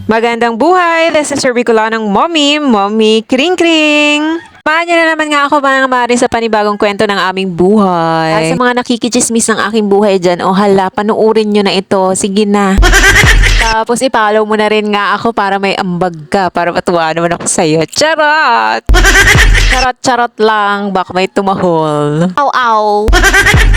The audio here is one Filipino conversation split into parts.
Magandang buhay! This is Sir Bicolanong Mommy Kring Kring! Samahan niyo na naman nga ako mga mari sa panibagong kwento ng aming buhay. At sa mga nakikichismis ng aking buhay dyan, oh hala, panuorin nyo na ito. Sige na. Tapos i-follow mo na rin nga ako para may ambag ka, para matuwa naman ako sa'yo. Charot! Charot lang, baka may tumahol. Aw.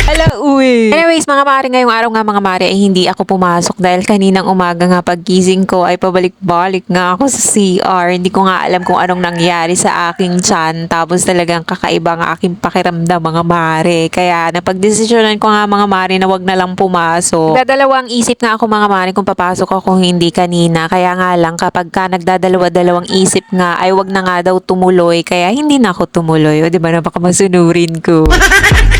Ala, uwi. Anyways, mga mari, ngayong araw nga mga mari ay hindi ako pumasok dahil kaninang umaga nga paggising ko ay pabalik-balik nga ako sa CR. Hindi ko nga alam kung anong nangyari sa aking tiyan. Tapos talagang kakaiba nga aking pakiramdam mga mari. Kaya napagdesisyonan ko nga mga mari na wag na lang pumasok. Nagdadalawang isip nga ako mga mari kung papasok ako hindi kanina. Kaya nga lang kapag ka nagdadalawa-dalawang isip nga ay wag na nga daw tumuloy. Kaya hindi na ako tumuloy. O diba na baka masunurin ko.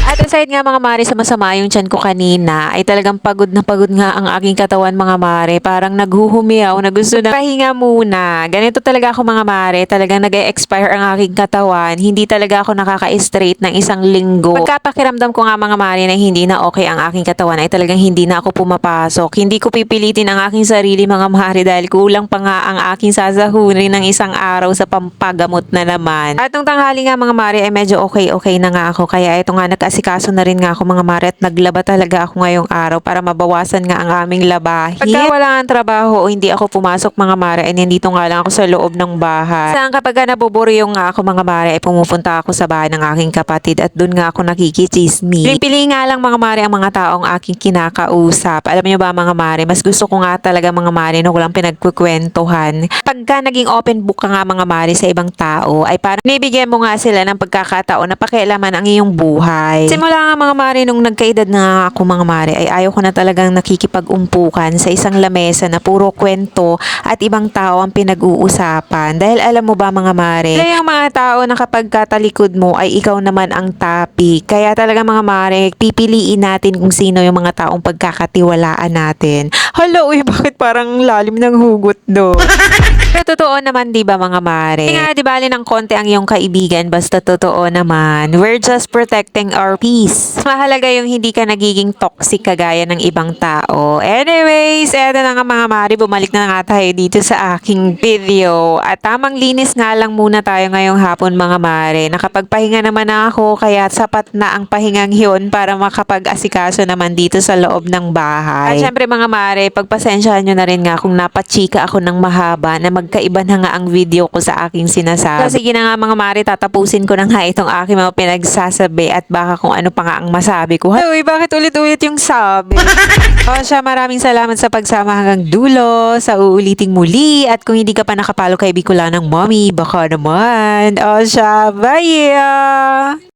At aside nga mga mare sa masama yung tiyan ko kanina, ay talagang pagod na pagod nga ang aking katawan mga mare. Parang naghuhumiyaw na gusto na pahinga muna. Ganito talaga ako mga mare. Talagang nag-e-expire ang aking katawan. Hindi talaga ako nakaka-straight ng isang linggo. Pagkapakiramdam ko nga mga mare na hindi na okay ang aking katawan ay talagang hindi na ako pumapasok. Hindi ko pipilitin ang aking sarili mga mare dahil kulang pa nga ang aking sasahurin ng isang araw sa pampagamot na naman. At nung tanghali nga mga mare ay medyo okay na nga ako. Kaya ito nga nag-asikaso na rin nga ako mga mare at naglaba talaga ako ngayong araw para mabawasan nga ang aming labahin. Pagka wala ang trabaho o hindi ako pumasok mga mare ay nandito nga lang ako sa loob ng bahay. Saan kapag nabuburyo nga ako mga mare ay pumupunta ako sa bahay ng aking kapatid at dun nga ako nakikichismis. Pili nga lang mga mare ang mga taong aking kinakausap. Alam niyo ba mga mare, mas gusto ko nga talaga mga mare na walang pinagkukwentuhan. Pagka naging open book ka nga mga mare sa ibang tao ay parang nibigyan mo nga sila ng pagkakataon na pakialaman ang iyong buhay. Simula nga mga mare nung nagkaedad na ako mga mare ay ayaw ko na talagang nakikipag-umpukan sa isang lamesa na puro kwento at ibang tao ang pinag-uusapan. Dahil alam mo ba mga mare, kaya yung mga tao na kapag katalikod mo ay ikaw naman ang topic. Kaya talaga mga mare, pipiliin natin kung sino yung mga taong pagkakatiwalaan natin. Hala, uy, bakit parang lalim ng hugot do? Pero totoo naman, di ba mga mare? Kaya nga, di bali ng konti ang iyong kaibigan, basta totoo naman. We're just protecting our peace. Mahalaga yung hindi ka nagiging toxic kagaya ng ibang tao. Anyways, eto na nga mga mare, bumalik na nga tayo dito sa aking video. At tamang linis nga lang muna tayo ngayong hapon mga mare. Nakapagpahinga naman na ako, kaya sapat na ang pahingang yun para makapag-asikaso naman dito sa loob ng bahay. At syempre mga mare, pagpasensyahan nyo na rin nga kung napachika ako ng mahaba na magkaiba na nga ang video ko sa aking sinasabi. So sige na nga mga mare, tatapusin ko na nga itong aking mga pinagsasabi at baka kung ano pa nga ang masabi ko. Uy, bakit ulit-ulit yung sabi? O siya, maraming salamat sa pagsama hanggang dulo, sa uuliting muli, at kung hindi ka pa nakapalo kay Bicolanong Mommy, baka naman. O siya, bye!